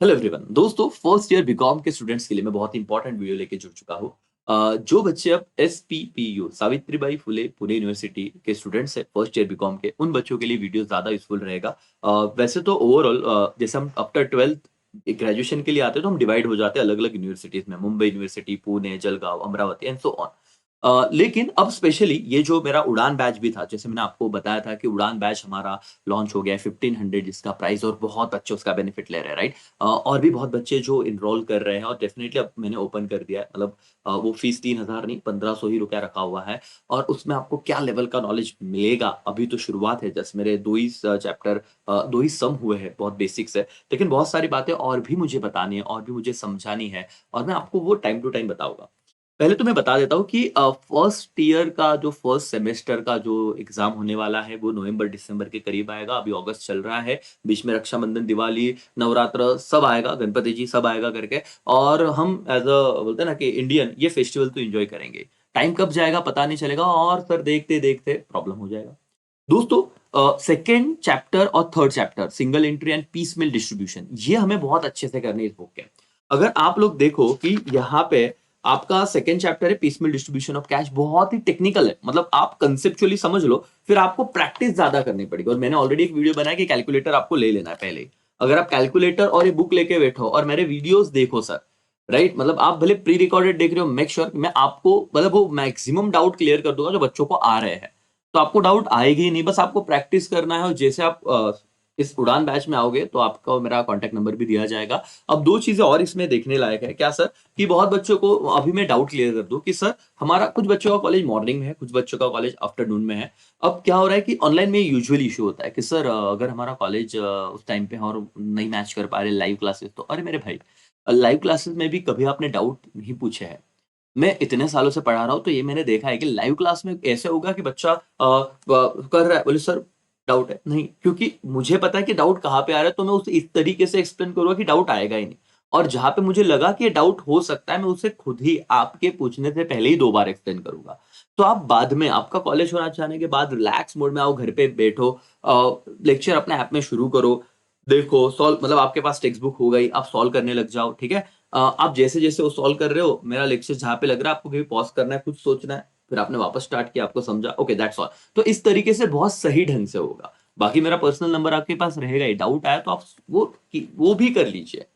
Hello everyone दोस्तों, first year BCom के students के लिए मैं बहुत इंपॉर्टेंट वीडियो लेके जुड़ चुका हूँ। जो बच्चे अब एसपीपीयू सावित्रीबाई फुले पुणे यूनिवर्सिटी के स्टूडेंट्स हैं फर्स्ट ईयर बीकॉम के, उन बच्चों के लिए वीडियो ज्यादा यूजफुल रहेगा। वैसे तो ओवरऑल जैसे हम आफ्टर ट्वेल्थ ग्रेजुएशन के लिए आते हैं तो हम डिवाइड हो जाते हैं अलग अलग यूनिवर्सिटीज में, Mumbai university, Pune, Jalgaon, Amravati and so on. लेकिन अब स्पेशली ये जो मेरा उड़ान बैच भी था, जैसे मैंने आपको बताया था कि उड़ान बैच हमारा लॉन्च हो गया है 1500 जिसका प्राइस, और बहुत बच्चे उसका बेनिफिट ले रहे हैं, राइट। और भी बहुत बच्चे जो इनरोल कर रहे हैं, और डेफिनेटली अब मैंने ओपन कर दिया है, मतलब वो फीस 3000 नहीं 1500 ही रुपया रखा हुआ है। और उसमें आपको क्या लेवल का नॉलेज मिलेगा, अभी तो शुरुआत है, जस्ट मेरे दो ही चैप्टर, दो ही सम हुए हैं, बहुत बेसिक्स है। लेकिन बहुत सारी बातें और भी मुझे बतानी है और भी मुझे समझानी है, और मैं आपको वो टाइम टू टाइम बताऊंगा। पहले तो मैं बता देता हूँ कि फर्स्ट ईयर का जो फर्स्ट सेमेस्टर का जो एग्जाम होने वाला है वो नवंबर दिसंबर के करीब आएगा। अभी अगस्त चल रहा है, बीच में रक्षाबंधन, दिवाली, नवरात्र सब आएगा, गणपति जी सब आएगा करके। और हम एज अ बोलते हैं ना कि इंडियन, ये फेस्टिवल तो एंजॉय करेंगे। टाइम कब जाएगा पता नहीं चलेगा, और सर देखते देखते प्रॉब्लम हो जाएगा। दोस्तों, सेकेंड चैप्टर और third chapter, single entry and piecemeal distribution, ये हमें बहुत अच्छे से करनी है इस बुक के। अगर आप लोग देखो कि यहाँ पे आपका सेकेंड चैप्टर है पीसमिल डिस्ट्रीब्यूशन ऑफ कैश, बहुत ही टेक्निकल है, मतलब आप कंसेप्चुअली समझ लो, फिर आपको प्रैक्टिस ज्यादा करनी पड़ेगी। और मैंने ऑलरेडी एक वीडियो बनाया कि कैलकुलेटर आपको ले लेना है पहले ही। अगर आप कैलकुलेटर और ये बुक लेके बैठो और मेरे वीडियोस देखो सर, राइट, मतलब आप भले प्री रिकॉर्डेड देख रहे हो, मेक श्योर मैं आपको मतलब वो मैक्सिमम डाउट क्लियर कर दूंगा जो बच्चों को आ रहे हैं। तो आपको डाउट आएगी ही नहीं, बस आपको प्रैक्टिस करना है। और जैसे आप इस उड़ान बैच में आओगे तो आपको मेरा कॉन्टैक्ट नंबर भी दिया जाएगा। अब दो चीजें और इसमें देखने लायक है क्या सर, कि बहुत बच्चों को अभी मैं डाउट क्लियर कर दूं कि सर हमारा कुछ बच्चों का कॉलेज मॉर्निंग में है, कुछ बच्चों का कॉलेज आफ्टरनून में है। अब क्या हो रहा है कि ऑनलाइन में यूजुअली इशू होता है कि सर अगर हमारा कॉलेज उस टाइम पे है और नहीं मैच कर पा रहे लाइव क्लासेस, तो अरे मेरे भाई, लाइव क्लासेस में भी कभी आपने डाउट नहीं पूछे हैं। मैं इतने सालों से पढ़ा रहा हूँ तो ये मैंने देखा है कि लाइव क्लास में ऐसे होगा कि बच्चा कर रहा है, बोले सर डाउट है नहीं, क्योंकि मुझे पता है कि डाउट कहाँ पे आ रहा है, तो मैं उसे इस तरीके से एक्सप्लेन करूंगा कि डाउट आएगा ही नहीं। और जहां पे मुझे लगा कि ये डाउट हो सकता है, मैं उसे खुद ही आपके पूछने से पहले ही दो बार एक्सप्लेन करूंगा। तो आप बाद में आपका कॉलेज होना चाहने के बाद रिलैक्स मोड में आओ, घर पे बैठो, लेक्चर अपने ऐप में शुरू करो, देखो सॉल्व, मतलब आपके पास टेक्स्ट बुक हो गई, आप सॉल्व करने लग जाओ, ठीक है। आप जैसे जैसे वो सॉल्व कर रहे हो, मेरा लेक्चर जहां पे लग रहा है आपको कहीं पॉज करना है, कुछ सोचना है, फिर आपने वापस स्टार्ट किया, आपको समझा, ओके दैट्स ऑल। तो इस तरीके से बहुत सही ढंग से होगा। बाकी मेरा पर्सनल नंबर आपके पास रहेगा ही, डाउट आया तो आप वो भी कर लीजिए।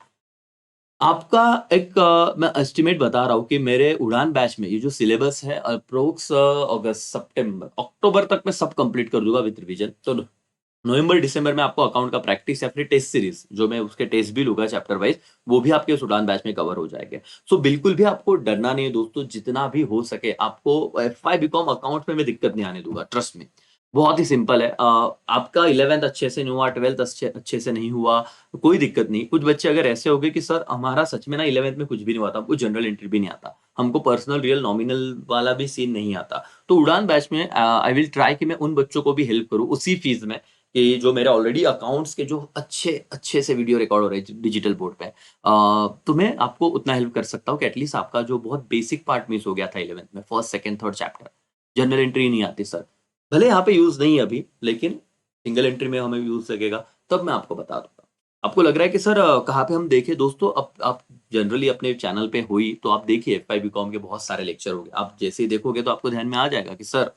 आपका एक मैं एस्टिमेट बता रहा हूँ कि मेरे उड़ान बैच में ये जो सिलेबस है अप्रोक्स अगस्त सितंबर अक्टूबर तक मैं सब कंप्लीट कर दूंगा विद रिवीजन। तो नवंबर दिसंबर में आपको अकाउंट का प्रैक्टिस या फिर टेस्ट सीरीज, जो मैं उसके टेस्ट भी लूंगा चैप्टर वाइज, वो भी आपके सुडान बैच में कवर हो जाएंगे। सो बिल्कुल भी आपको डरना नहीं है दोस्तों, जितना भी हो सके आपको एफ वाई बीकॉम अकाउंट में मैं दिक्कत नहीं आने दूंगा, ट्रस्ट में। बहुत ही सिंपल है। आपका इलेवेंथ अच्छे से नहीं हुआ, ट्वेल्थ अच्छे अच्छे से नहीं हुआ, कोई दिक्कत नहीं। कुछ बच्चे अगर ऐसे हो गए कि सर हमारा सच में ना इलेवेंथ में कुछ भी नहीं हुआ था, हमको जनरल एंट्री भी नहीं आता, हमको पर्सनल रियल नॉमिनल वाला भी सीन नहीं आता, तो उड़ान बैच में आई विल ट्राई कि मैं उन बच्चों को भी हेल्प करूं उसी फीस में, कि जो मेरे ऑलरेडी अकाउंट्स के जो अच्छे अच्छे से वीडियो रिकॉर्ड हो रहे हैं डिजिटल बोर्ड पे, तो मैं आपको उतना हेल्प कर सकता हूँ कि एटलीस्ट आपका जो बहुत बेसिक पार्ट मिस हो गया था इलेवेंथ में, first second third chapter, general entry नहीं आती सर, भले यहाँ पे यूज नहीं है अभी, लेकिन सिंगल एंट्री में हमें यूज लगेगा, तब मैं आपको बता दूंगा। आपको लग रहा है कि सर कहाँ पे हम देखें, दोस्तों अब आप जनरली अपने चैनल पे हुई तो आप देखिए एफ आई बी कॉम के बहुत सारे लेक्चर हो गए, आप जैसे ही देखोगे तो आपको ध्यान में आ जाएगा कि सर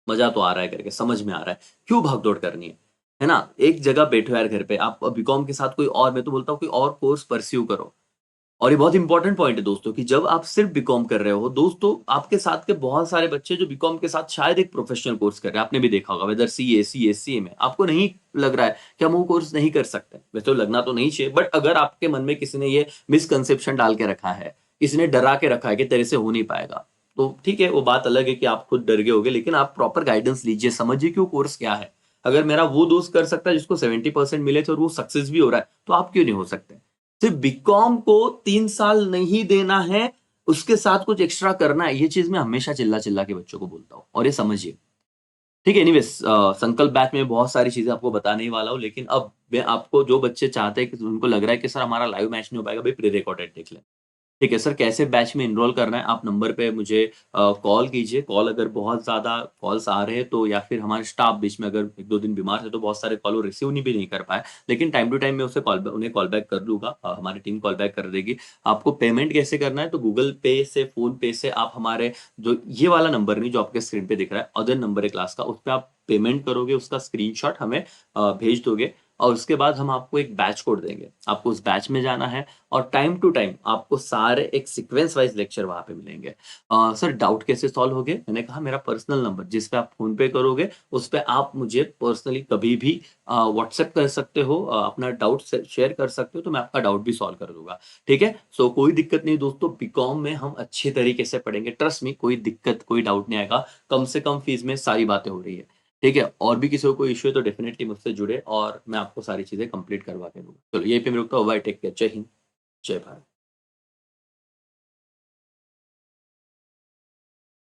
मजा तो आ रहा है करके, समझ में आ रहा है, क्यों भागदौड़ करनी है ना। एक जगह बैठो यार घर पे, आप बीकॉम के साथ कोई और, मैं तो बोलता हूँ कोई और कोर्स परस्यू करो। और ये बहुत इंपॉर्टेंट पॉइंट है दोस्तों कि जब आप सिर्फ बीकॉम कर रहे हो, दोस्तों आपके साथ के बहुत सारे बच्चे जो बीकॉम के साथ शायद एक प्रोफेशनल कोर्स कर रहे हैं, आपने भी देखा होगा, whether C S C S C में आपको नहीं लग रहा है कि हम वो कोर्स नहीं कर सकते, वैसे तो लगना तो नहीं चाहिए, बट अगर आपके मन में किसी ने ये मिसकंसेप्शन डाल के रखा है, किसी ने डरा के रखा है कि तेरे से हो नहीं पाएगा, तो ठीक है, वो बात अलग है कि आप खुद डर गए होगे, लेकिन आप प्रॉपर गाइडेंस लीजिए, समझिए कि वो कोर्स क्या है। अगर मेरा वो दोस्त कर सकता है जिसको 70% मिले थे और वो सक्सेस भी हो रहा है, तो आप क्यों नहीं हो सकते। सिर्फ बीकॉम को 3 साल नहीं देना है, उसके साथ कुछ एक्स्ट्रा करना है, ये चीज मैं हमेशा चिल्ला चिल्ला के बच्चों को बोलता हूँ, और ये समझिए। ठीक है, एनीवेज, संकल्प बैच में बहुत सारी चीजें आपको बताने ही वाला हूँ, लेकिन अब मैं आपको, जो बच्चे चाहते हैं कि उनको लग रहा है कि सर हमारा लाइव मैच नहीं हो पाएगा, भाई प्री रिकॉर्डेड देख लें। ठीक है सर, कैसे बैच में एनरोल करना है, आप नंबर पे मुझे कॉल कीजिए। कॉल अगर बहुत ज़्यादा कॉल्स आ रहे हैं तो या फिर हमारे स्टाफ बीच में अगर 1-2 दिन बीमार थे तो बहुत सारे कॉल वो रिसीव नहीं भी नहीं कर पाए। लेकिन टाइम टू टाइम मैं उसे उन्हें कॉल बैक कर दूँगा, हमारी टीम कॉल बैक कर देगी। आपको पेमेंट कैसे करना है तो गूगल पे से, फ़ोन पे से आप हमारे जो ये वाला नंबर नहीं जो आपके स्क्रीन पे दिख रहा है, अदर नंबर है क्लास का, उस पे आप पेमेंट करोगे, उसका स्क्रीनशॉट हमें भेज दोगे और उसके बाद हम आपको एक बैच कोड देंगे। आपको उस बैच में जाना है और टाइम टू टाइम आपको सारे एक सीक्वेंस वाइज़ लेक्चर वहाँ पे मिलेंगे। सर डाउट कैसे सॉल्व होगे? मैंने कहा मेरा पर्सनल नंबर जिस पे आप फ़ोन पे करोगे, उस पे आप मुझे पर्सनली कभी भी व्हाट्सएप कर सकते हो, अपना डाउट शेयर कर सकते हो, तो मैं आपका डाउट भी सॉल्व कर दूँगा। ठीक है? सो कोई दिक्कत नहीं दोस्तों, बीकॉम में हम अच्छे तरीके से पढ़ेंगे। ट्रस्ट मी कोई दिक्कत, कोई डाउट नहीं आएगा। कम से कम फीस में सारी बातें हो रही है। ठीक है? और भी किसी को कोई इश्यू है तो डेफ़िनिटली मुझसे जुड़े और मैं आपको सारी चीज़ें कंप्लीट करवा के दूँगा। चलो यहीं पे मैं रुकता हूँ। Bye, take care. जय हिंद, जय भारत।